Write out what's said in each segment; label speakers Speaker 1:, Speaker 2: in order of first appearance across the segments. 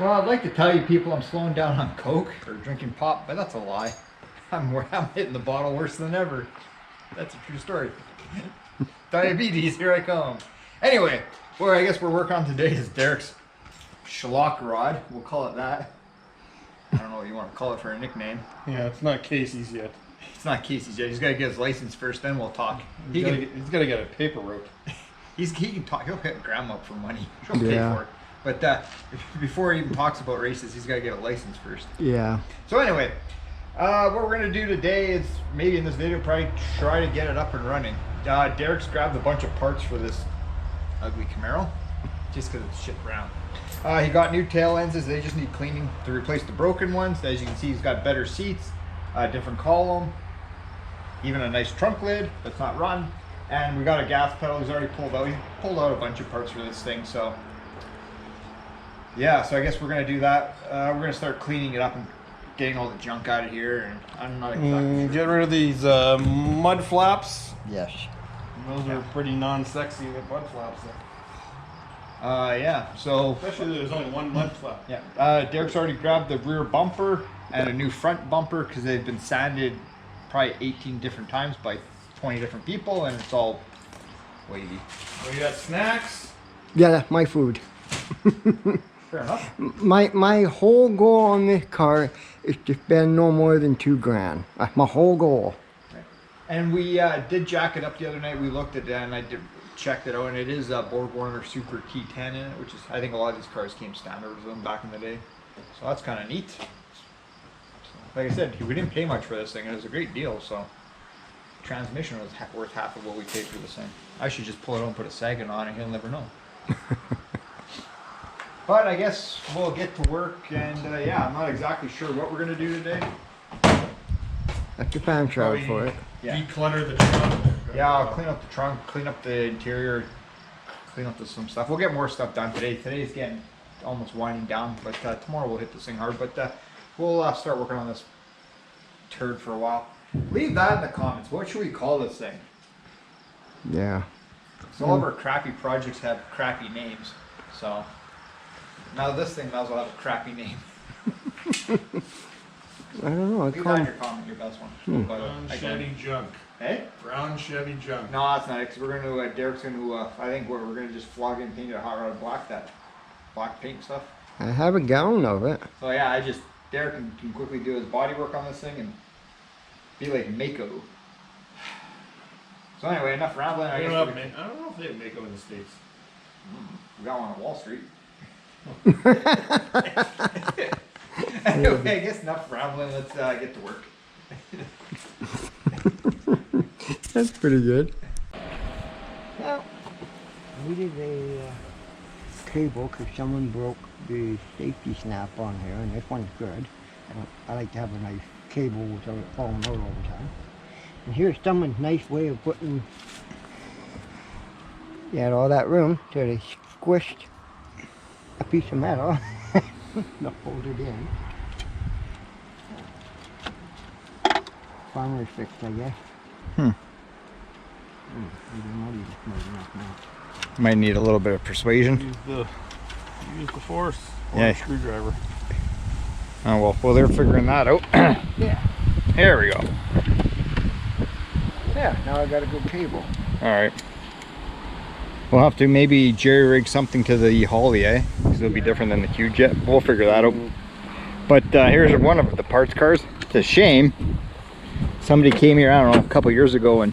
Speaker 1: Well, I'd like to tell you people I'm slowing down on Coke or drinking pop, but that's a lie. I'm hitting the bottle worse than ever. That's a true story. Diabetes, here I come. Anyway, what I guess we're working on today is Derek's schlock rod. We'll call it that. I don't know what you want to call it for a nickname.
Speaker 2: Yeah, it's not Casey's yet.
Speaker 1: It's not Casey's yet. He's got to get his license first, then we'll talk.
Speaker 2: He's got to get a paper route.
Speaker 1: He can talk. He'll hit grandma up for money. She'll pay for it. But before he even talks about races, he's got to get a license first.
Speaker 3: Yeah.
Speaker 1: So anyway, what we're going to do today is, maybe in this video, probably try to get it up and running. Derek's grabbed a bunch of parts for this ugly Camaro, just because it's shit brown. He got new tail lenses. They just need cleaning to replace the broken ones. As you can see, he's got better seats, a different column, even a nice trunk lid that's not run. And we got a gas pedal he's already pulled out. He pulled out a bunch of parts for this thing, so yeah, so I guess we're going to do that. We're going to start cleaning it up and getting all the junk out of here. And I'm not exactly sure.
Speaker 2: Get rid of these mud flaps.
Speaker 3: Yes.
Speaker 2: Those are pretty non-sexy, the mud flaps.
Speaker 1: Yeah, so
Speaker 2: Especially there's only one mud flap.
Speaker 1: yeah. Derek's already grabbed the rear bumper and a new front bumper because they've been sanded probably 18 different times by 20 different people, and it's all wavy.
Speaker 2: We got snacks.
Speaker 3: Yeah, my food.
Speaker 1: Fair enough.
Speaker 3: My whole goal on this car is to spend no more than $2,000. That's my whole goal.
Speaker 1: And we did jack it up the other night. We looked at it and I checked it out, and it is a BorgWarner Super T10 in it, which is, I think a lot of these cars came standard with them back in the day. So that's kind of neat. So, like I said, we didn't pay much for this thing, and it was a great deal. So transmission was worth half of what we paid for this thing. I should just pull it out and put a sagging on it. He'll never know. But I guess we'll get to work, and yeah, I'm not exactly sure what we're gonna do today.
Speaker 3: That's your fan shroud for it.
Speaker 1: Yeah.
Speaker 2: Declutter the trunk.
Speaker 1: Yeah, I'll clean up the trunk, clean up the interior, clean up some stuff. We'll get more stuff done today. Today's getting almost winding down, but tomorrow we'll hit this thing hard. But we'll start working on this turd for a while. Leave that in the comments. What should we call this thing?
Speaker 3: Yeah.
Speaker 1: So all of our crappy projects have crappy names. So now this thing might as well have a crappy name.
Speaker 3: I don't know.
Speaker 1: Leave that in your comment, your best one.
Speaker 2: Brown Chevy junk.
Speaker 1: Hey?
Speaker 2: Brown Chevy junk.
Speaker 1: No, that's not it, because we're going to, Derek's going to, I think we're going to just flog in paint it hot rod black, that black paint stuff.
Speaker 3: I have a gallon of it.
Speaker 1: So yeah, Derek can quickly do his body work on this thing and be like Mako. So anyway, enough rambling. I don't
Speaker 2: know if they have Mako in the States.
Speaker 1: We got one on Wall Street. Anyway, I guess enough rambling. Let's get to work.
Speaker 3: That's pretty good. Well, we did a cable because someone broke the safety snap on here, and this one's good. I like to have a nice cable without it falling out all the time. And here's someone's nice way of putting, you had all that room, so they squished a piece of metal to hold it in. Farmer's fix, I guess.
Speaker 1: Might need a little bit of persuasion.
Speaker 2: Use the force or
Speaker 1: yeah.
Speaker 2: a screwdriver.
Speaker 1: Oh well, they're figuring that out.
Speaker 3: Yeah.
Speaker 1: There we go.
Speaker 3: Yeah, now I got a good cable.
Speaker 1: Alright. We'll have to maybe jerry-rig something to the Holly, eh? Because it'll be different than the Q-Jet. We'll figure that out. But here's one of the parts cars. It's a shame. Somebody came here, I don't know, a couple years ago and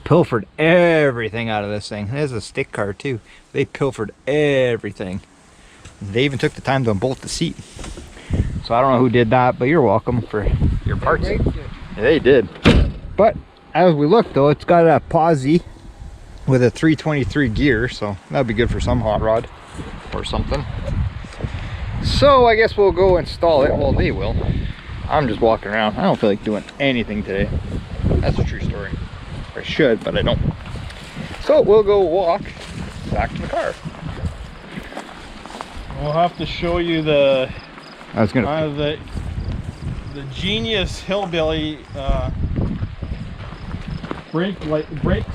Speaker 1: pilfered everything out of this thing. There's a stick car too. They pilfered everything. They even took the time to unbolt the seat. So I don't know who did that, but you're welcome for your parts. Yeah, they did. But as we look though, it's got a posi with a 323 gear, so that'd be good for some hot rod or something. So I guess we'll go install it. Well, they will. I'm just walking around. I don't feel like doing anything today. That's a true story. I should, but I don't. So we'll go walk back to the car.
Speaker 2: We'll have to show you the
Speaker 1: the
Speaker 2: genius hillbilly brake light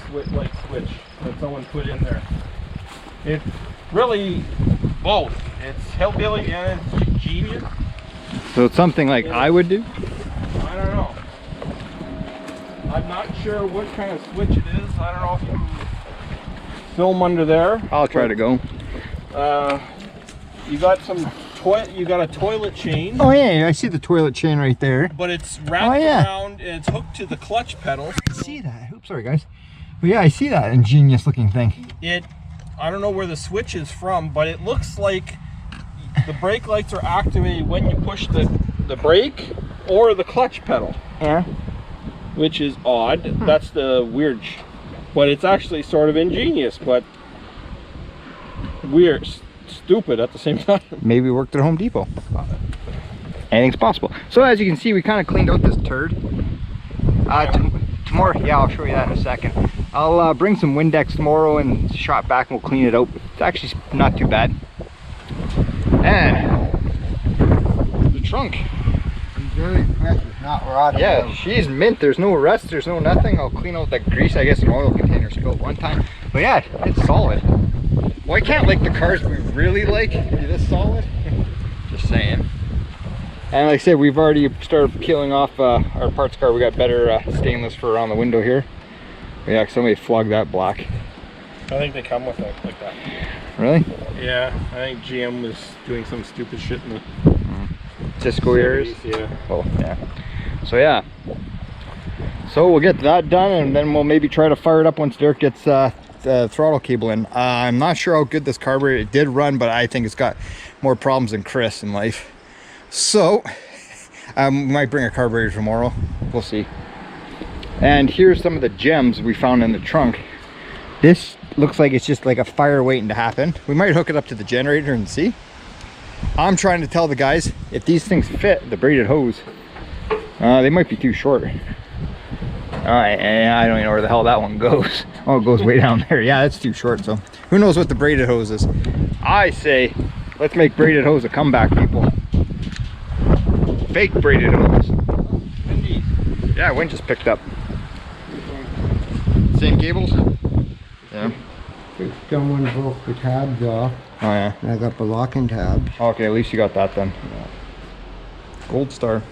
Speaker 2: switch that someone put in there. It really both. It's hillbilly and it's genius.
Speaker 1: So it's something like I would do?
Speaker 2: I don't know. I'm not sure what kind of switch it is. I don't know if you can film under there.
Speaker 1: I'll try to go.
Speaker 2: You got some you got a toilet chain.
Speaker 1: Oh yeah, I see the toilet chain right there.
Speaker 2: But it's wrapped around and it's hooked to the clutch pedal.
Speaker 1: I see that. Oops, sorry guys. But yeah, I see that ingenious looking thing.
Speaker 2: I don't know where the switch is from, but it looks like the brake lights are activated when you push the brake or the clutch pedal.
Speaker 1: Yeah.
Speaker 2: Which is odd. That's the weird, but it's actually sort of ingenious, but weird, stupid at the same time.
Speaker 1: Maybe it worked at Home Depot. Anything's possible. So as you can see, we kind of cleaned out this turd. Tomorrow, yeah, I'll show you that in a second. I'll bring some Windex tomorrow and shot back and we'll clean it out. It's actually not too bad. And the trunk.
Speaker 3: I'm very impressed it's not rotting.
Speaker 1: Yeah, she's mint. There's no rust, there's no nothing. I'll clean out that grease. I guess an oil container spilled one time. But yeah, it's solid. Well, I can't like the cars we really like be this solid. Just saying. And like I said, we've already started peeling off our parts car. We got better stainless for around the window here. Yeah, somebody flogged that black.
Speaker 2: I think they come with it like that.
Speaker 1: Really?
Speaker 2: Yeah, I think GM was doing some stupid shit in the
Speaker 1: Cisco ears.
Speaker 2: Yeah.
Speaker 1: Oh, yeah. So yeah. So we'll get that done and then we'll maybe try to fire it up once Derek gets the throttle cable in. I'm not sure how good this carburetor, it did run, but I think it's got more problems than Chris in life. So we might bring a carburetor tomorrow. We'll see. And here's some of the gems we found in the trunk. This looks like it's just like a fire waiting to happen. We might hook it up to the generator and see. I'm trying to tell the guys if these things fit the braided hose. They might be too short. I don't even know where the hell that one goes. Oh, it goes way down there. Yeah, that's too short. So who knows what the braided hose is. I say let's make braided hose a comeback, people. Fake braided hose.
Speaker 2: Windy.
Speaker 1: Yeah, wind just picked up. Same cables? Yeah.
Speaker 3: Someone broke the tabs off.
Speaker 1: Oh yeah.
Speaker 3: And I got the locking tabs.
Speaker 1: Okay, at least you got that then. Yeah. Gold star.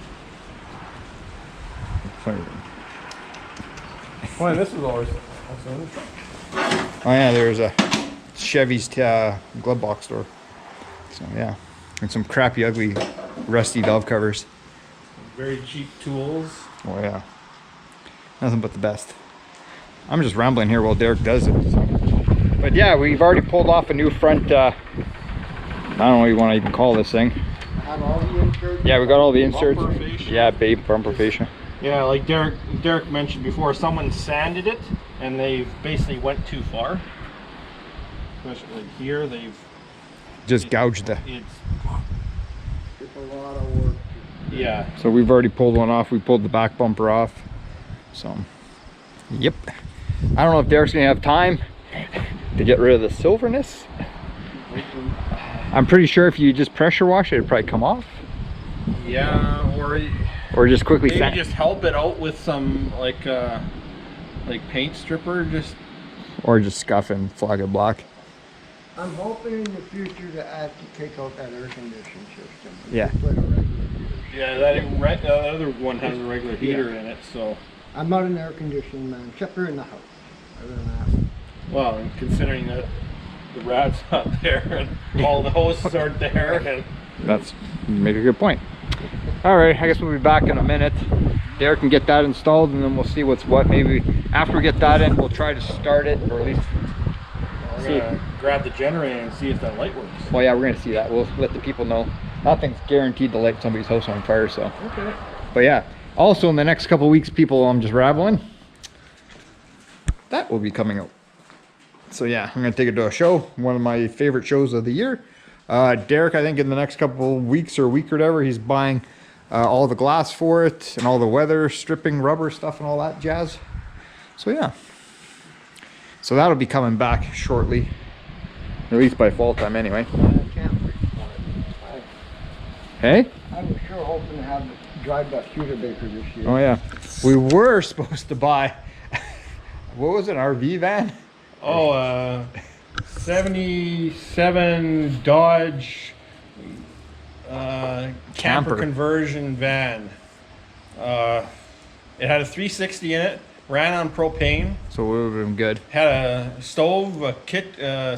Speaker 2: Boy, this is always.
Speaker 1: Oh yeah, there's a Chevy's glove box store. So yeah, and some crappy, ugly, rusty valve covers.
Speaker 2: Very cheap tools.
Speaker 1: Oh yeah, nothing but the best. I'm just rambling here while Derek does it. So. But yeah, we've already pulled off a new front. I don't know what you want to even call this thing.
Speaker 3: Have all the inserts?
Speaker 1: Yeah, we got all the inserts.
Speaker 2: Bumper fascia.
Speaker 1: Yeah, babe, bumper fascia.
Speaker 2: Yeah, like Derek mentioned before, someone sanded it and they basically went too far. Especially like here, they've
Speaker 1: Just gouged the.
Speaker 2: it's
Speaker 3: It's a lot of work.
Speaker 2: yeah.
Speaker 1: So we've already pulled one off. We pulled the back bumper off. So, yep. I don't know if Derek's gonna have time to get rid of the silverness. I'm pretty sure if you just pressure wash it, it'd probably come off.
Speaker 2: Yeah,
Speaker 1: Or just quickly
Speaker 2: maybe
Speaker 1: sand.
Speaker 2: just help it out with some like paint stripper.
Speaker 1: Or just scuff and flog it black.
Speaker 3: I'm hoping in the future to actually take out that air conditioning system.
Speaker 1: Yeah.
Speaker 3: Just put a regular heater.
Speaker 2: Yeah, the other one has a regular heater in it, so.
Speaker 3: I'm not an air conditioning man, except for in the house. Other than that.
Speaker 2: Well, and considering that the rat's not there and all the hoses aren't there, and
Speaker 1: That's, you make a good point. All right, I guess we'll be back in a minute. Derek can get that installed and then we'll see what's what. Maybe after we get that in, we'll try to start it, or at least
Speaker 2: we're gonna grab the generator and see if that light works.
Speaker 1: well, yeah, we're gonna see that. We'll let the people know. Nothing's guaranteed to light somebody's house on fire, so.
Speaker 2: Okay.
Speaker 1: But yeah, also in the next couple weeks, people, I'm just rambling, that will be coming out. So yeah, I'm gonna take it to a show, one of my favorite shows of the year. Derek, I think in the next couple weeks or week or whatever, he's buying all the glass for it and all the weather stripping rubber stuff and all that jazz. So yeah, so that'll be coming back shortly, at least by fall time anyway.
Speaker 3: I can't wait for it.
Speaker 1: Hey?
Speaker 3: I was sure hoping to have to drive that Studebaker this year.
Speaker 1: Oh yeah, we were supposed to buy, what was it, an RV van?
Speaker 2: Oh, '77 Dodge camper conversion van. It had a 360 in it, ran on propane.
Speaker 1: So it would have been good.
Speaker 2: Had a stove, a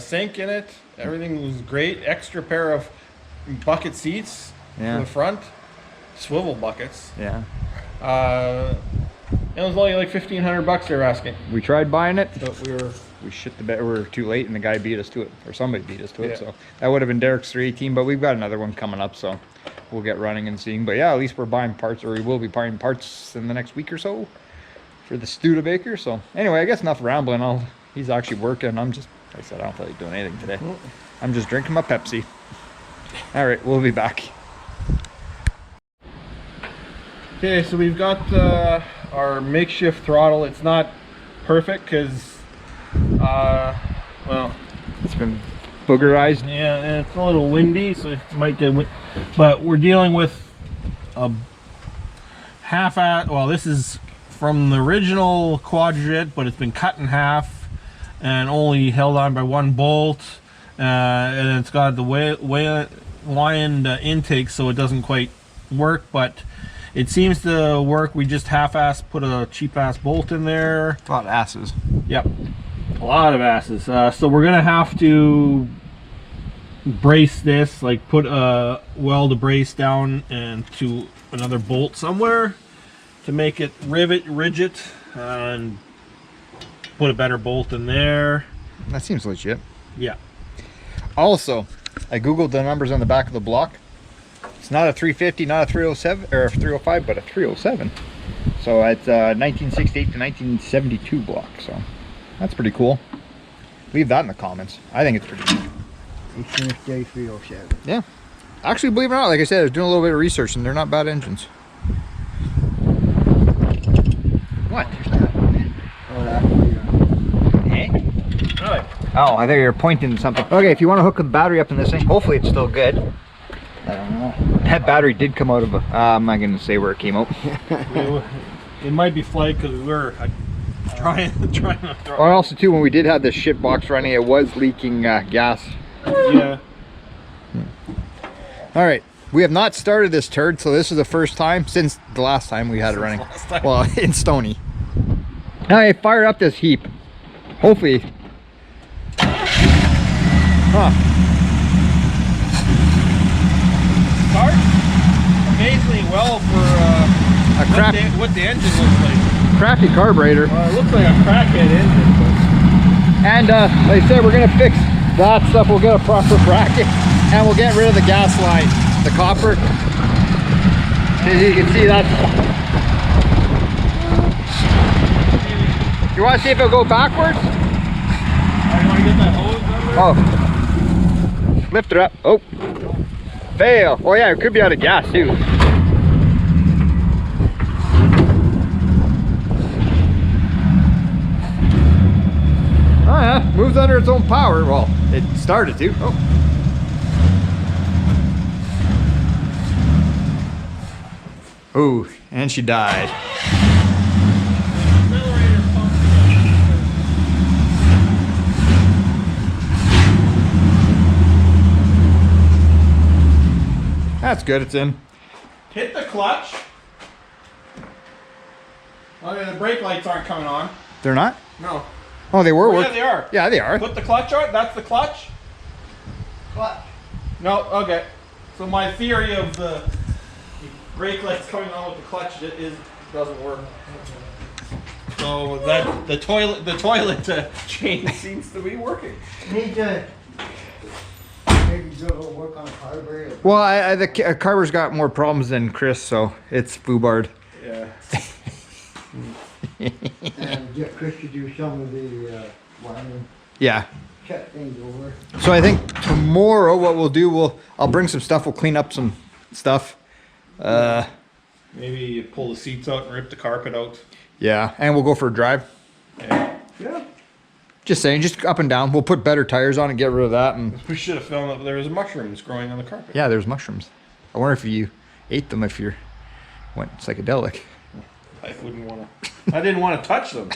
Speaker 2: sink in it. Everything was great. Extra pair of bucket seats in the front, swivel buckets.
Speaker 1: Yeah.
Speaker 2: It was only like $1,500 they were asking.
Speaker 1: We tried buying it,
Speaker 2: But
Speaker 1: we shit the bed. We were too late, and the guy beat us to it, or somebody beat us to it.
Speaker 2: Yeah.
Speaker 1: So that would have been Derek's 318, but we've got another one coming up, so we'll get running and seeing. But yeah, at least we're buying parts, or we will be buying parts in the next week or so for the Studebaker. So anyway, I guess enough rambling. He's actually working. I said I don't feel like doing anything today. I'm just drinking my Pepsi. All right, we'll be back.
Speaker 2: Okay, so we've got our makeshift throttle. It's not perfect because, well,
Speaker 1: It's been boogerized.
Speaker 2: yeah, and it's a little windy, so it might get but we're dealing with a well, this is from the original quadrant, but it's been cut in half and only held on by one bolt, and it's got the wind intake, so it doesn't quite work, but it seems to work. We just half-assed put a cheap-ass bolt in there.
Speaker 1: A lot of asses.
Speaker 2: Yep, a lot of asses. So we're gonna have to brace this, like put a weld a brace down and to another bolt somewhere to make it rigid, and put a better bolt in there.
Speaker 1: That seems legit.
Speaker 2: Yeah.
Speaker 1: Also, I googled the numbers on the back of the block. It's not a 350, not a 307 or a 305, but a 307. So it's 1968 to 1972 block. So that's pretty cool. Leave that in the comments. I think it's pretty cool.
Speaker 3: 18th 307.
Speaker 1: Yeah. Actually, believe it or not, like I said, I was doing a little bit of research, and they're not bad engines. What?
Speaker 3: Oh, that's what you're
Speaker 1: Hey?
Speaker 2: Really?
Speaker 1: Oh, I think you're pointing to something. Okay, if you want to hook the battery up in this thing, hopefully it's still good.
Speaker 3: I don't know.
Speaker 1: That battery did come out of a... I'm not going to say where it came out.
Speaker 2: It might be flight because we were trying to throw.
Speaker 1: Or also, too, when we did have this shit box running, it was leaking gas.
Speaker 2: Yeah.
Speaker 1: All right, we have not started this turd, so this is the first time since the last time we had it running. Well, in Stony. Now I fired up this heap. Hopefully. Huh.
Speaker 2: Start amazingly well for
Speaker 1: A crap,
Speaker 2: what the engine looks like.
Speaker 1: crappy carburetor.
Speaker 2: It looks like a crackhead engine.
Speaker 1: And like I said, we're gonna fix that stuff. We'll get a proper bracket, and we'll get rid of the gas line, the copper. As you can see, that's. You want to see if it'll go backwards?
Speaker 2: You want to get that hose under?
Speaker 1: Oh, lift it up. Oh, fail. Oh yeah, it could be out of gas too. Oh yeah, moves under its own power. Well, it started to. Oh. Ooh, and she died.
Speaker 2: Accelerator pump.
Speaker 1: That's good, it's in.
Speaker 2: Hit the clutch. Okay, the brake lights aren't coming on.
Speaker 1: They're not?
Speaker 2: No.
Speaker 1: Oh, they were
Speaker 2: Oh, yeah,
Speaker 1: working.
Speaker 2: they are.
Speaker 1: Yeah, they are.
Speaker 2: Put the clutch on. That's the clutch.
Speaker 3: Clutch.
Speaker 2: No. Okay. So my theory of the brake lights coming on with the clutch doesn't work. So that the toilet chain seems to be working.
Speaker 3: Need to maybe do a little work on the carburetor.
Speaker 1: Well, the carburetor's got more problems than Chris, so it's foobarred.
Speaker 2: Yeah.
Speaker 3: And get Chris to do some of the wiring.
Speaker 1: Yeah.
Speaker 3: Check things over.
Speaker 1: So I think tomorrow what we'll do, I'll bring some stuff. We'll clean up some stuff.
Speaker 2: Maybe you pull the seats out and rip the carpet out.
Speaker 1: Yeah, and we'll go for a drive.
Speaker 2: Yeah.
Speaker 3: Yeah.
Speaker 1: Just saying, just up and down. We'll put better tires on and get rid of that. And
Speaker 2: We should have filmed that there was mushrooms growing on the carpet.
Speaker 1: yeah, there's mushrooms. I wonder if you ate them if you went psychedelic.
Speaker 2: I wouldn't want to. I didn't want to touch them.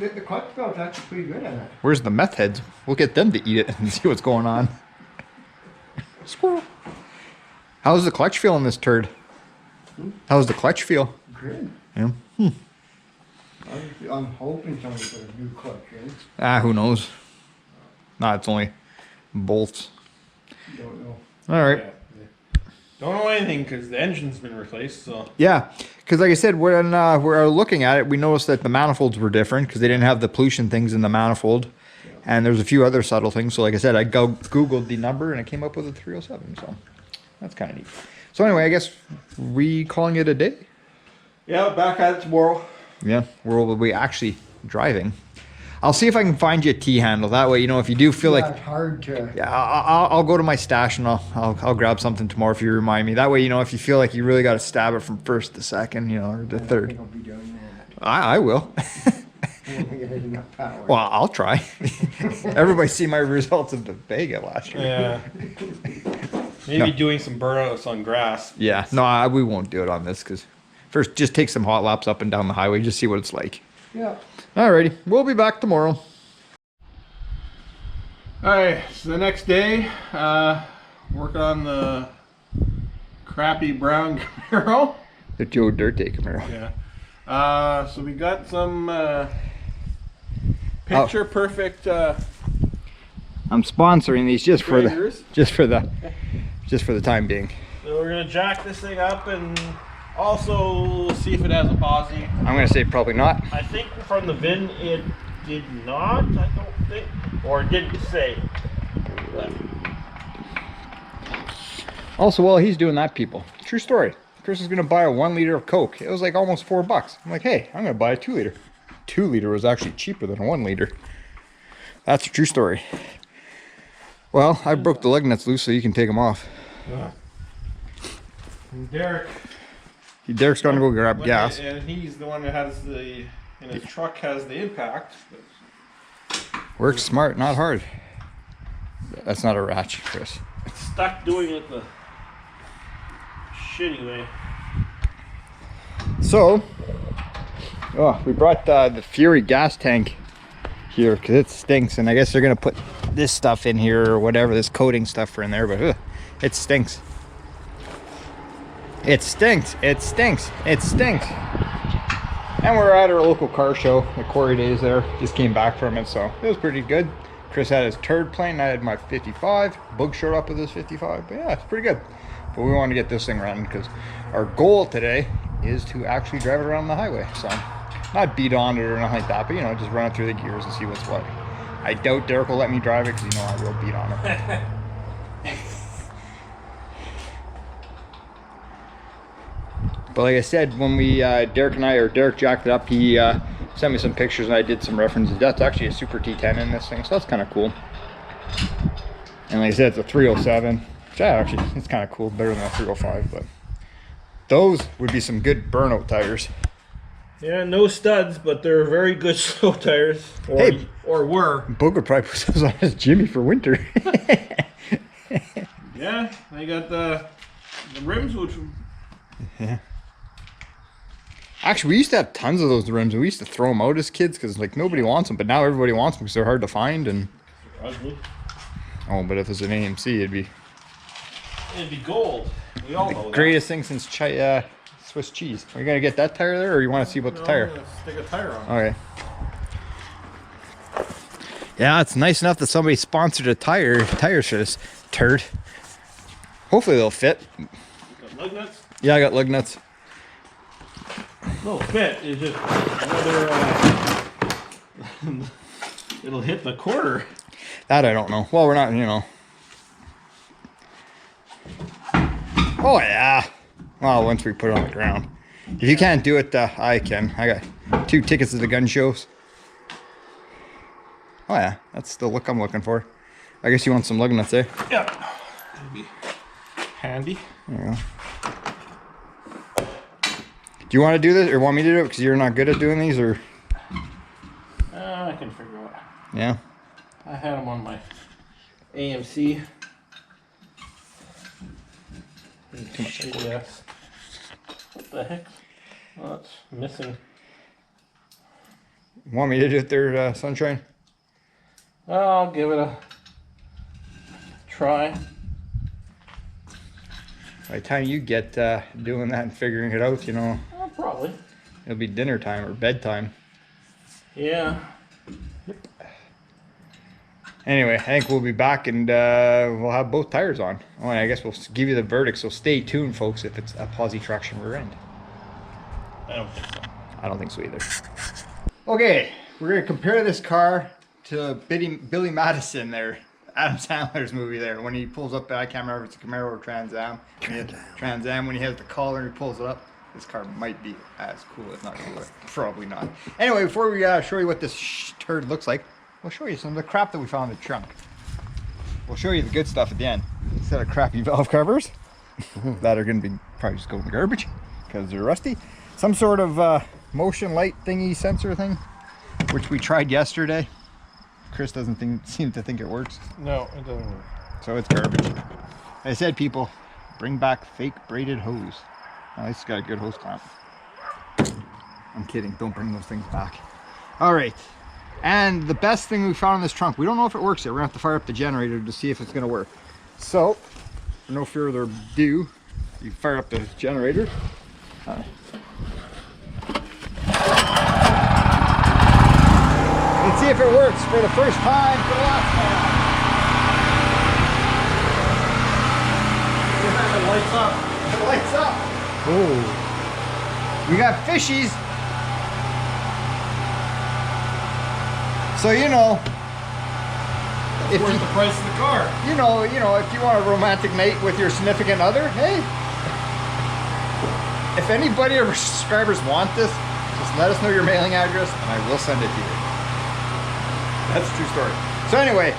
Speaker 3: The clutch belt's actually pretty good on it.
Speaker 1: Where's the meth heads? We'll get them to eat it and see what's going on. Squirrel. How's the clutch feel in this turd? How's the clutch feel?
Speaker 3: Good.
Speaker 1: Yeah.
Speaker 3: I'm hoping somebody put a new clutch in.
Speaker 1: Ah, who knows? Nah, it's only bolts.
Speaker 3: Don't know.
Speaker 1: All right.
Speaker 2: Yeah. Don't know anything because the engine's been replaced. So
Speaker 1: Yeah, because like I said, when we were looking at it, we noticed that the manifolds were different because they didn't have the pollution things in the manifold. Yeah. And there's a few other subtle things. So like I said, I Googled the number and it came up with a 307. So that's kind of neat. So anyway, I guess we calling it a day?
Speaker 2: yeah, back at it tomorrow.
Speaker 1: Yeah, where we'll be actually driving. I'll see if I can find you a T-handle. That way, you know, if you do feel like...
Speaker 3: It's hard to...
Speaker 1: Yeah, I'll go to my stash and I'll grab something tomorrow if you remind me. That way, you know, if you feel like you really got to stab it from first to second, you know, or the third.
Speaker 3: I'll be doing that.
Speaker 1: I will.
Speaker 3: Enough power.
Speaker 1: Well, I'll try. Everybody see my results of the Vega last year.
Speaker 2: Yeah. Maybe doing some burnouts on grass.
Speaker 1: Yeah, no, we won't do it on this because first, just take some hot laps up and down the highway, just see what it's like.
Speaker 3: Yeah.
Speaker 1: Alrighty, we'll be back tomorrow.
Speaker 2: Alright, so the next day, working on the crappy brown Camaro.
Speaker 1: The Joe Dirty Camaro.
Speaker 2: Yeah. So we got some picture perfect
Speaker 1: I'm sponsoring these just for the time being.
Speaker 2: So we're gonna jack this thing up and also see if it has a posi.
Speaker 1: I'm gonna say probably not.
Speaker 2: I think from the VIN it did not, I don't think, or it didn't say.
Speaker 1: Also, while he's doing that, people, true story. Chris is gonna buy a 1 liter of Coke. It was like almost $4. I'm like, hey, I'm gonna buy a 2 liter. 2 liter was actually cheaper than a 1 liter. That's a true story. Well, I broke the lug nuts loose, so you can take them off.
Speaker 2: Yeah. And
Speaker 1: Derek's gonna go grab gas.
Speaker 2: And he's the one that has the, in his truck has the impact.
Speaker 1: Works smart, not hard. That's not a ratchet, Chris.
Speaker 2: It's stuck doing it the shitty way.
Speaker 1: So, we brought the Fury gas tank here because it stinks, and I guess they're gonna put this stuff in here or whatever, this coating stuff for in there, but it stinks. It stinks. It stinks. It stinks. And we're at our local car show, the Quarry Days there. Just came back from it, so it was pretty good. Chris had his turd plane, I had my 55. Bug showed up with his 55, but yeah, it's pretty good. But we want to get this thing running because our goal today is to actually drive it around the highway. So, not beat on it or nothing like that, but you know, just run it through the gears and see what's what. I doubt Derek will let me drive it because you know I will beat on it. But like I said, when we Derek jacked it up, he sent me some pictures and I did some references. That's actually a Super T10 in this thing, so that's kind of cool. And like I said, it's a 307, which actually it's kind of cool, better than a 305. But those would be some good burnout tires.
Speaker 2: Yeah, no studs, but they're very good slow tires. Or were.
Speaker 1: Boog would probably put those on his Jimmy for winter.
Speaker 2: Yeah, they got the rims, which.
Speaker 1: Yeah. Actually, we used to have tons of those rims, and we used to throw them out as kids because like nobody wants them. But now everybody wants them because they're hard to find. And
Speaker 2: they're ugly.
Speaker 1: Oh, but if it's an AMC, it'd be
Speaker 2: gold. We all know that.
Speaker 1: Greatest thing since Swiss cheese. Are you gonna get that tire there, or you want to see about the tire?
Speaker 2: I'm gonna stick a tire on.
Speaker 1: Okay. Yeah, it's nice enough that somebody sponsored a tires for this turd. Hopefully they'll fit.
Speaker 2: Got lug nuts?
Speaker 1: Yeah, I got lug nuts.
Speaker 2: No fit. It's just whether it'll hit the quarter.
Speaker 1: That I don't know. Well, we're not, you know. Oh yeah. Well, once we put it on the ground. If you can't do it, I can. I got 2 tickets to the gun shows. Oh yeah, that's the look I'm looking for. I guess you want some lug nuts there.
Speaker 2: Yeah. That'd be handy.
Speaker 1: There you go. Do you want to do this, or want me to do it because you're not good at doing these, or?
Speaker 2: I can figure it out.
Speaker 1: Yeah.
Speaker 2: I had them on my AMC.
Speaker 1: Too much.
Speaker 2: Yes. What the heck? Well, it's missing.
Speaker 1: Want me to do it there, Sunshine?
Speaker 2: I'll give it a try.
Speaker 1: By the time you get doing that and figuring it out, you know,
Speaker 2: Probably.
Speaker 1: it'll be dinner time or bedtime.
Speaker 2: Yeah.
Speaker 1: Anyway, I think we'll be back and we'll have both tires on. Oh, and I guess we'll give you the verdict, so stay tuned, folks, if it's a posi traction rear end.
Speaker 2: I don't think so.
Speaker 1: I don't think so either. Okay, we're going to compare this car to Billy Madison there, Adam Sandler's movie there, when he pulls up, I can't remember if it's a Camaro or Trans Am. Trans Am, when he has the collar and he pulls it up. This car might be as cool, if not cooler. Probably not. Anyway, before we show you what this turd looks like, we'll show you some of the crap that we found in the trunk. We'll show you the good stuff at the end. Instead of crappy valve covers that are going to be probably just go in the garbage because they're rusty. Some sort of motion light thingy sensor thing, which we tried yesterday. Chris doesn't seem to think it works.
Speaker 2: No, it doesn't work.
Speaker 1: So it's garbage. I said, people, bring back fake braided hose. At least it's got a good hose clamp. I'm kidding, don't bring those things back. All right, and the best thing we found in this trunk, we don't know if it works yet. We're gonna have to fire up the generator to see if it's gonna work. So, for no further ado, you fire up the generator. Let's see if it works for the first time, for the last time.
Speaker 2: It lights up.
Speaker 1: It lights up. Oh, we got fishies. So you know, if
Speaker 2: Worth
Speaker 1: you,
Speaker 2: the price of the car.
Speaker 1: you know, if you want a romantic night with your significant other, hey, if anybody or subscribers want this, just let us know your mailing address and I will send it to you. That's a true story. So anyway,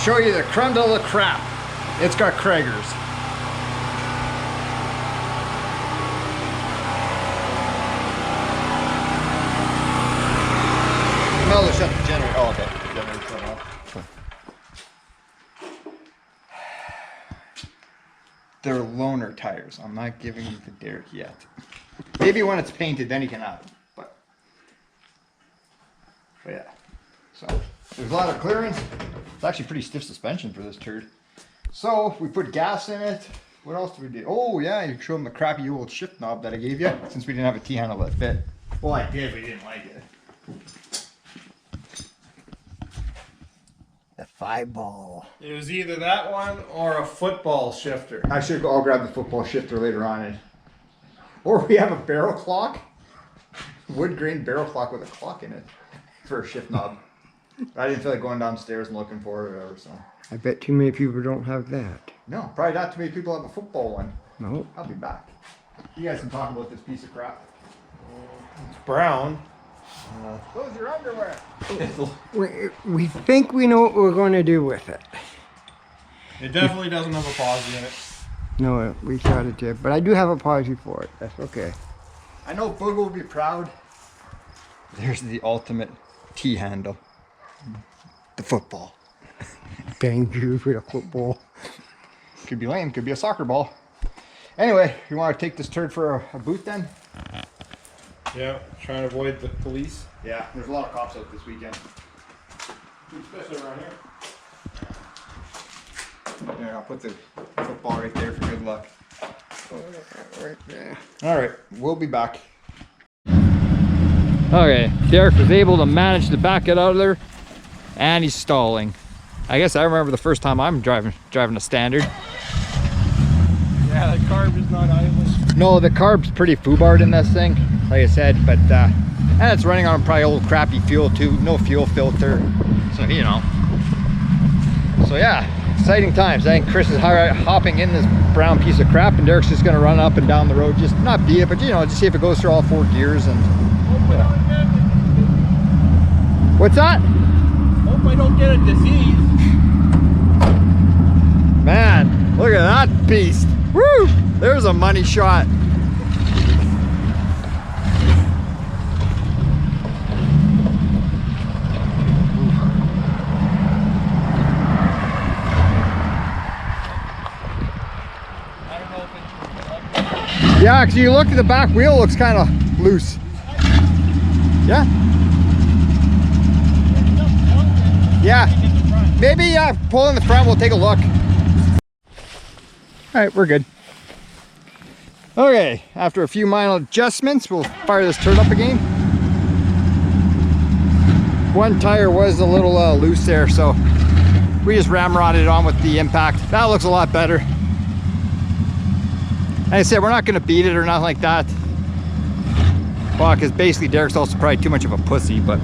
Speaker 1: show you the creme de la crap. It's got Krager's. No, they shut the generator. Oh, okay. The generator shut off. They're loaner tires. I'm not giving you the Derek yet. Maybe when it's painted, then you can have it. But yeah. So there's a lot of clearance. It's actually pretty stiff suspension for this turd. So we put gas in it. What else did we do? Oh yeah, you show them the crappy old shift knob that I gave you, since we didn't have a T-handle that fit. Well, I did, but you didn't like it.
Speaker 3: The 5-ball.
Speaker 2: It was either that one or a football shifter.
Speaker 1: I should go. I'll grab the football shifter later on. Or we have a barrel clock, wood grain barrel clock with a clock in it for a shift knob. I didn't feel like going downstairs and looking for it or whatever, so.
Speaker 3: I bet too many people don't have that.
Speaker 1: No, probably not too many people have a football one.
Speaker 3: No.
Speaker 1: I'll be back. You guys can talk about this piece of crap.
Speaker 2: It's brown.
Speaker 1: Those are your underwear.
Speaker 3: We think we know what we're going to do with it.
Speaker 2: It definitely doesn't have a posi in it.
Speaker 3: No, we thought it did, but I do have a posi for it. That's okay.
Speaker 1: I know Boog will be proud. There's the ultimate T-handle. The football.
Speaker 3: Thank you for the football.
Speaker 1: Could be lame, could be a soccer ball. Anyway, you want to take this turd for a boot then?
Speaker 2: Yeah, trying to avoid the police.
Speaker 1: Yeah, there's a lot of cops out this weekend.
Speaker 2: Especially around here.
Speaker 1: Yeah, I'll put the football right there for good luck.
Speaker 3: Right there.
Speaker 1: All right, we'll be back. Okay, Derek was able to manage to back it out of there, and he's stalling. I guess I remember the first time I'm driving a standard.
Speaker 2: Yeah, the carb is not idling.
Speaker 1: No, the carb's pretty foobarred in this thing, like I said, but and it's running on probably old crappy fuel too, no fuel filter, so you know. So yeah, exciting times. I think Chris is hopping in this brown piece of crap, and Derek's just gonna run up and down the road, just not beat it, but you know, just see if it goes through all 4 gears and. What's that?
Speaker 2: Hope I don't get a disease.
Speaker 1: Man, look at that beast. Woo! There's a money shot. Yeah, because you look at the back wheel, looks kind of loose. Yeah. Yeah. Maybe pull in the front, we'll take a look. All right, we're good. Okay, after a few minor adjustments, we'll fire this turd up again. One tire was a little loose there, so we just ramrodded it on with the impact. That looks a lot better. Like I said, we're not going to beat it or nothing like that. Well, because basically Derek's also probably too much of a pussy, but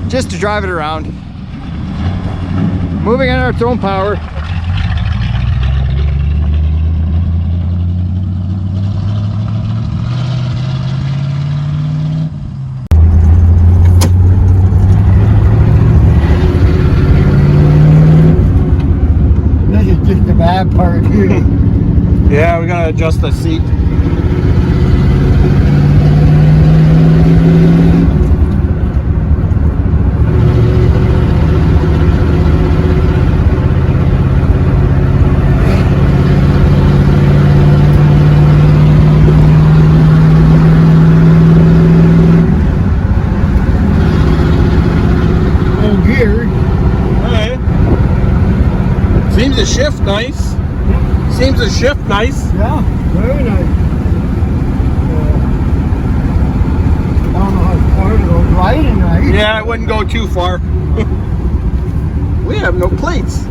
Speaker 1: just to drive it around. Moving in our own power.
Speaker 3: Just the bad part here.
Speaker 2: Yeah, we gotta adjust the seat.
Speaker 3: Oh, gear.
Speaker 2: Alright. Seems to shift nice. Seems to shift nice.
Speaker 3: Yeah, very nice. I don't know how far to go riding, right?
Speaker 2: Yeah, it wouldn't go too far. We have no plates.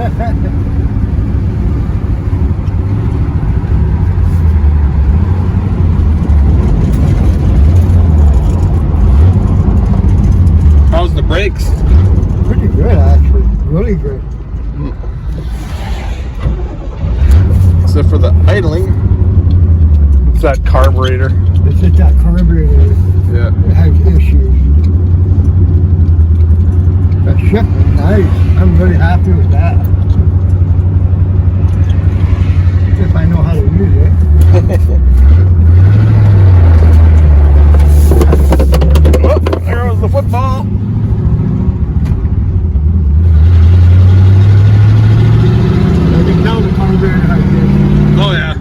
Speaker 2: How's the brakes?
Speaker 3: Pretty good, actually. Really good.
Speaker 2: Except for the idling. It's that carburetor.
Speaker 3: It's just that carburetor
Speaker 2: Yeah.
Speaker 3: that has issues. That shift is nice. I'm really happy with that. If I know how to use it.
Speaker 2: Oh, there goes the football.
Speaker 3: I can tell the carburetor has issues.
Speaker 2: Oh yeah.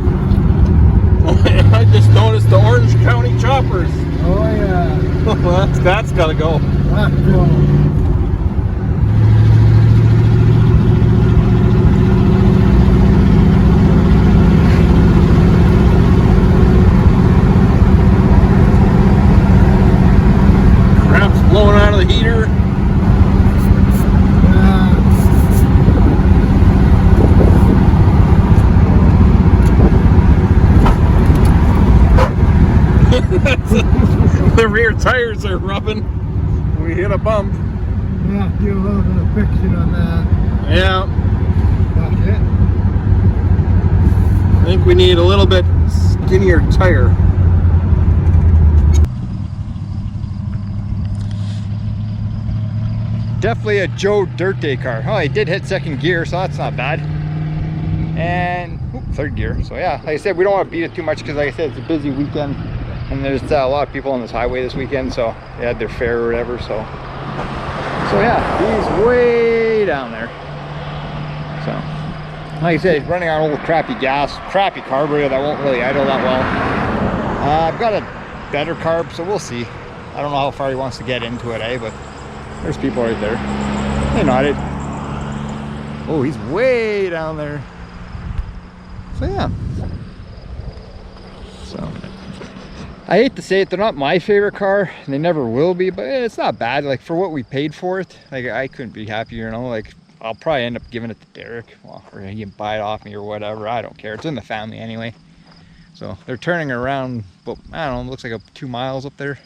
Speaker 2: I just noticed the Orange County choppers.
Speaker 3: Oh yeah.
Speaker 2: That's gotta go.
Speaker 3: That's cool.
Speaker 2: Crap's blowing out of the heater. The rear tires are rubbing. We hit a bump.
Speaker 3: Yeah, do a little bit of fixing on that.
Speaker 2: Yeah.
Speaker 3: That's it.
Speaker 2: I think we need a little bit skinnier tire.
Speaker 1: Definitely a Joe Dirt Day car. Oh, he did hit second gear, so that's not bad. And third gear. So yeah, like I said, we don't want to beat it too much because, like I said, it's a busy weekend, and there's a lot of people on this highway this weekend. So they had their fair or whatever. So yeah, he's way down there. So like I said, he's running on old crappy gas, crappy carburetor that won't really idle that well. I've got a better carb, so we'll see. I don't know how far he wants to get into it, but there's people right there. They nodded. Oh, he's way down there. So yeah. So I hate to say it, they're not my favorite car. They never will be, but it's not bad. Like for what we paid for it, like I couldn't be happier, you know. Like I'll probably end up giving it to Derek. Well, or he can buy it off me or whatever. I don't care. It's in the family anyway. So they're turning around, but I don't know, it looks like 2 miles up there.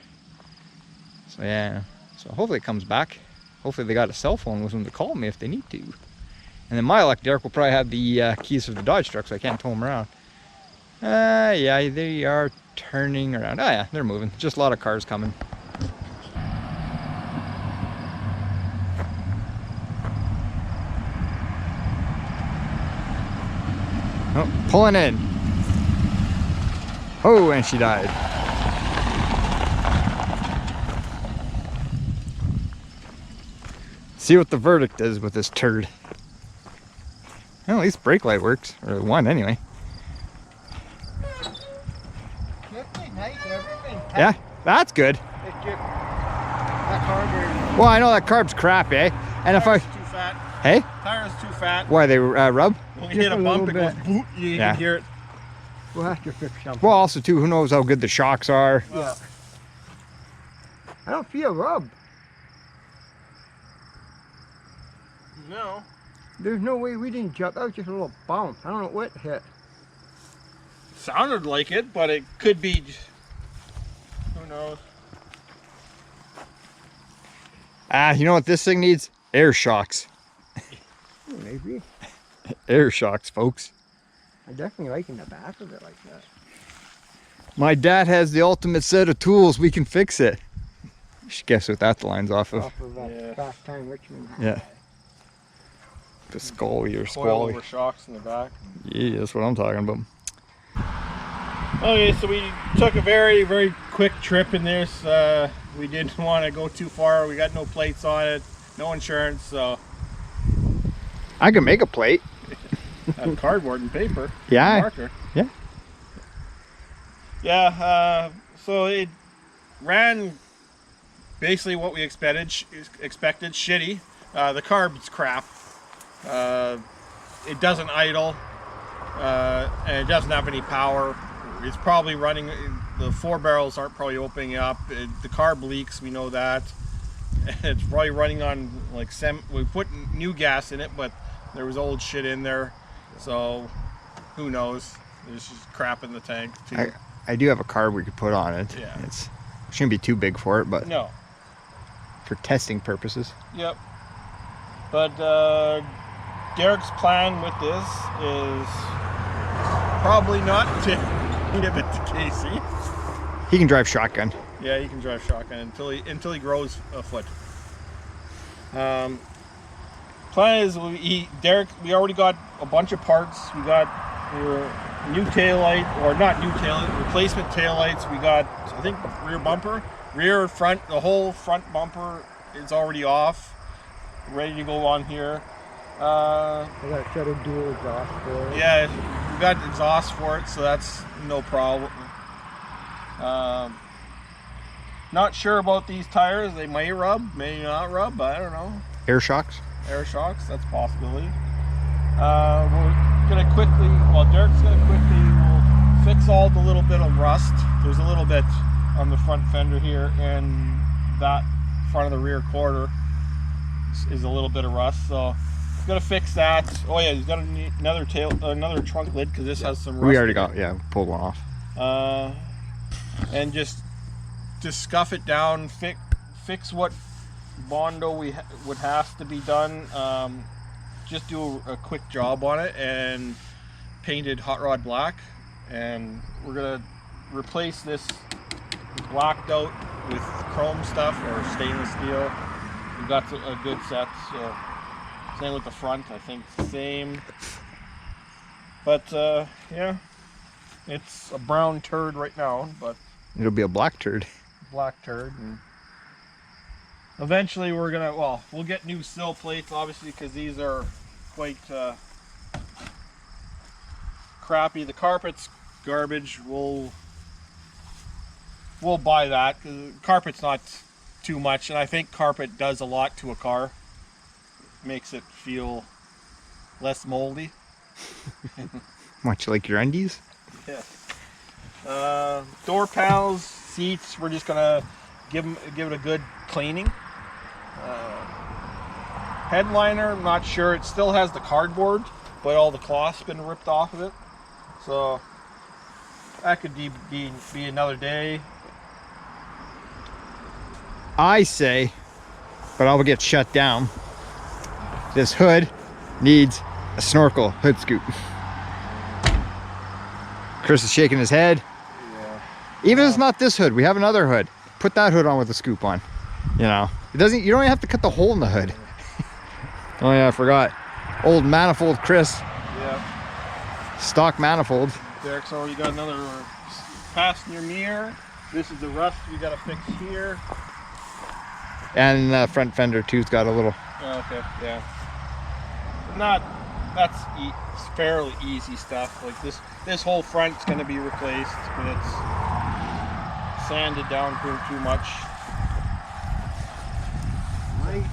Speaker 1: So yeah. So hopefully it comes back. Hopefully they got a cell phone with them to call me if they need to. And then my luck, Derek will probably have the keys for the Dodge truck, so I can't tow them around. Yeah, they are turning around. Oh yeah, they're moving. Just a lot of cars coming. Oh, pulling in. Oh, and she died. See what the verdict is with this turd. Well, at least brake light works, or one anyway.
Speaker 3: shifty, nice, everything.
Speaker 1: Yeah, that's good.
Speaker 3: It's just that carburetor.
Speaker 1: Well, I know that carb's crap, eh? And if I,
Speaker 2: Tires too fat.
Speaker 1: hey,
Speaker 2: Tires too fat.
Speaker 1: why they rub?
Speaker 2: When you hit a
Speaker 3: Just a
Speaker 2: bump, it
Speaker 3: little
Speaker 2: goes
Speaker 3: bit.
Speaker 2: boot. You
Speaker 1: Yeah.
Speaker 2: can hear it.
Speaker 3: We'll have to fix something.
Speaker 1: Well, also too, who knows how good the shocks are?
Speaker 3: Yeah. I don't feel rub.
Speaker 2: No.
Speaker 3: There's no way we didn't jump. That was just a little bounce. I don't know what hit.
Speaker 2: Sounded like it, but it could be. Who knows?
Speaker 1: You know what this thing needs? Air shocks.
Speaker 3: Maybe.
Speaker 1: Air shocks, folks.
Speaker 3: I definitely like in the back of it like that.
Speaker 1: My dad has the ultimate set of tools. We can fix it. You should guess what that line's off of.
Speaker 3: Off of
Speaker 2: Yeah.
Speaker 3: Fast Time Richmond.
Speaker 1: Yeah. The Scully or
Speaker 2: Coil
Speaker 1: Squally.
Speaker 2: over shocks in the back.
Speaker 1: Yeah, that's what I'm talking about.
Speaker 2: Okay, so we took a very, very quick trip in this. We didn't want to go too far. We got no plates on it, no insurance, so
Speaker 1: I can make a plate.
Speaker 2: have cardboard and paper.
Speaker 1: Yeah.
Speaker 2: Marker.
Speaker 1: Yeah.
Speaker 2: Yeah. So it ran basically what we expected. Shitty. The carb's crap. It doesn't idle, and it doesn't have any power. It's probably running. The 4 barrels aren't probably opening up. The carb leaks. We know that. It's probably running on like we put new gas in it, but there was old shit in there. So who knows? There's just crap in the tank too.
Speaker 1: I do have a carb we could put on it.
Speaker 2: Yeah.
Speaker 1: It shouldn't be too big for it, but
Speaker 2: No.
Speaker 1: for testing purposes.
Speaker 2: Yep. But Derek's plan with this is probably not to give it to Casey.
Speaker 1: He can drive shotgun.
Speaker 2: Yeah, he can drive shotgun until he grows a foot. Plan is Derek. We already got a bunch of parts. We got your new taillight, or not new taillight, replacement taillights. We got, I think, rear bumper, rear, front. The whole front bumper is already off, ready to go on here.
Speaker 3: I got a set of dual exhaust for it.
Speaker 2: Yeah, we got exhaust for it, so that's no problem. Not sure about these tires. They may rub, may not rub. I don't know.
Speaker 1: Air shocks.
Speaker 2: Air shocks, that's a possibility. We're gonna quickly, Derek's gonna we'll fix all the little bit of rust. There's a little bit on the front fender here, and that front of the rear quarter is a little bit of rust. So he's gonna fix that. Oh yeah, he's got another trunk lid because this has some rust.
Speaker 1: We already got, pulled one off.
Speaker 2: And just scuff it down, fix what Bondo would have to be done. Just do a quick job on it and painted hot rod black, and we're gonna replace this blacked out with chrome stuff or stainless steel. We got a good set, so same with the front. I think it's the same, but yeah, it's a brown turd right now, but
Speaker 1: It'll be a black turd.
Speaker 2: black turd. And eventually we're gonna, we'll get new sill plates, obviously, because these are quite crappy. The carpet's garbage. We'll buy that, because carpet's not too much, and I think carpet does a lot to a car. Makes it feel less moldy.
Speaker 1: Much like your undies.
Speaker 2: Yeah. Door panels, seats, we're just gonna give it a good cleaning. Headliner, I'm not sure. It still has the cardboard, but all the cloth's been ripped off of it. So that could be another day.
Speaker 1: I say, but I'll get shut down. This hood needs a snorkel hood scoop. Chris is shaking his head.
Speaker 2: Yeah.
Speaker 1: Even if it's not this hood, we have another hood. Put that hood on with a scoop on. You know, you don't even have to cut the hole in the hood. Oh yeah, I forgot. Old manifold Chris.
Speaker 2: Yeah.
Speaker 1: Stock manifold.
Speaker 2: Derek's already got another passenger mirror. This is the rust we gotta fix here.
Speaker 1: And the front fender too's got a little.
Speaker 2: Oh, okay, yeah. That's fairly easy stuff. Like this whole front's gonna be replaced, but it's sanded down too much.
Speaker 3: Might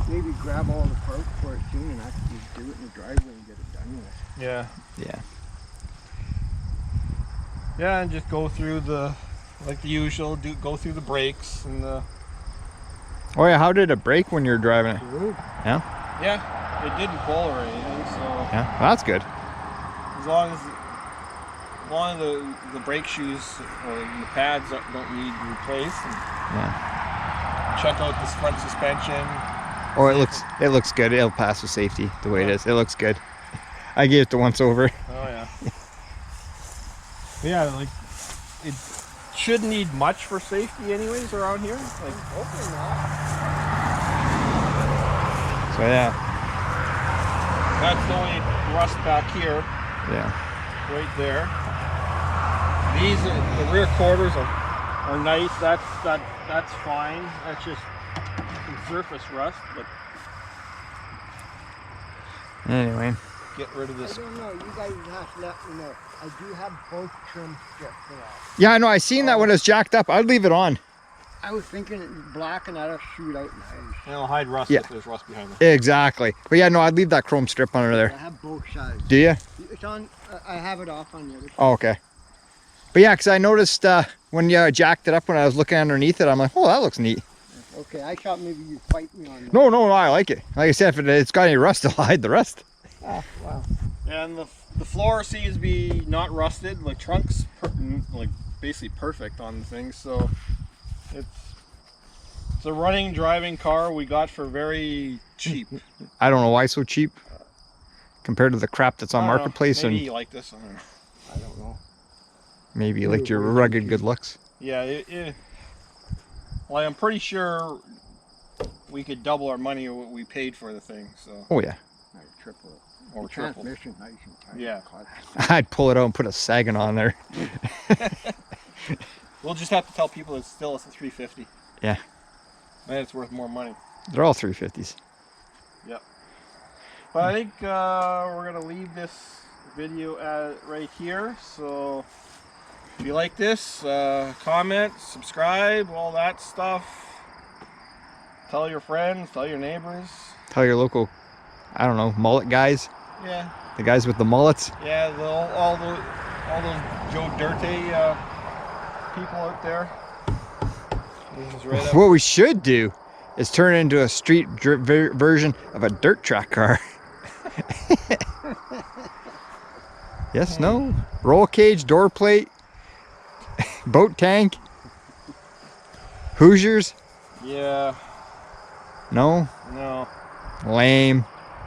Speaker 3: maybe grab all the parts for it soon and actually do it in the driveway and get it done with.
Speaker 2: Yeah.
Speaker 1: Yeah.
Speaker 2: Yeah, and just go through like the usual, go through the brakes and the...
Speaker 1: Oh yeah, how did it brake when you were driving it?
Speaker 3: Good.
Speaker 1: Yeah?
Speaker 2: Yeah, it didn't pull or anything, so...
Speaker 1: Yeah, well, that's good.
Speaker 2: As long as the brake shoes or the pads don't need replaced. And
Speaker 1: Yeah.
Speaker 2: check out this front suspension.
Speaker 1: Oh, it looks good. It'll pass with safety the way it is. It looks good. I gave it the once over.
Speaker 2: Oh yeah. Yeah, like it shouldn't need much for safety anyways around here. Like
Speaker 3: Hopefully not.
Speaker 1: So yeah.
Speaker 2: That's the only rust back here.
Speaker 1: Yeah.
Speaker 2: Right there. These are the rear quarters are nice. That's fine. That's just some surface rust, but
Speaker 1: Anyway.
Speaker 2: get rid of
Speaker 3: I
Speaker 2: this.
Speaker 3: don't know. You guys have to let me know. I do have both trim strips for that.
Speaker 1: Yeah, I know. I seen that when it's jacked up. I'd leave it on.
Speaker 3: I was thinking it was black and that'll shoot out nice.
Speaker 2: And it'll hide rust
Speaker 1: Yeah.
Speaker 2: if there's rust behind it.
Speaker 1: Exactly. But yeah, no, I'd leave that chrome strip under
Speaker 3: I
Speaker 1: there.
Speaker 3: have both sides.
Speaker 1: Do you?
Speaker 3: It's on. I have it off on the other side.
Speaker 1: Oh, okay. But yeah, because I noticed when you jacked it up when I was looking underneath it, I'm like, oh, that looks neat.
Speaker 3: Okay, I thought maybe you'd fight me on that.
Speaker 1: No, I like it. Like I said, if it's got any rust, it'll hide the rust.
Speaker 3: Ah, wow.
Speaker 2: And the floor seems to be not rusted. Like trunk's like basically perfect on the thing. So it's a running driving car we got for very cheap.
Speaker 1: I don't know why it's so cheap compared to the crap that's on Marketplace,
Speaker 2: Maybe
Speaker 1: and
Speaker 2: you like this.
Speaker 3: I don't know.
Speaker 1: maybe you liked your rugged good looks.
Speaker 2: Yeah. Well, I'm pretty sure we could double our money or what we paid for the thing. So.
Speaker 1: Oh yeah.
Speaker 3: Like triple.
Speaker 2: Or
Speaker 3: The
Speaker 2: triple.
Speaker 3: transmission, nice and tight.
Speaker 2: Yeah.
Speaker 1: I'd pull it out and put a sagging on there.
Speaker 2: We'll just have to tell people it's a 350.
Speaker 1: Yeah.
Speaker 2: And it's worth more money.
Speaker 1: They're all 350s.
Speaker 2: Yep. But I think we're gonna leave this video right here. So if you like this, comment, subscribe, all that stuff. Tell your friends, tell your neighbors.
Speaker 1: Tell your local, I don't know, mullet guys.
Speaker 2: Yeah.
Speaker 1: The guys with the mullets.
Speaker 2: Yeah. All those Joe Dirty people out there. This is right up.
Speaker 1: What we should do is turn it into a street version of a dirt track car. Yes, no. Roll cage, door plate, boat tank, Hoosiers.
Speaker 2: Yeah.
Speaker 1: No,
Speaker 2: No.
Speaker 1: lame.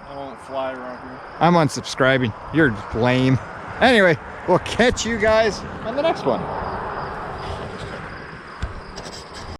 Speaker 2: I won't fly around here.
Speaker 1: I'm unsubscribing. You're lame. Anyway, we'll catch you guys on the next one.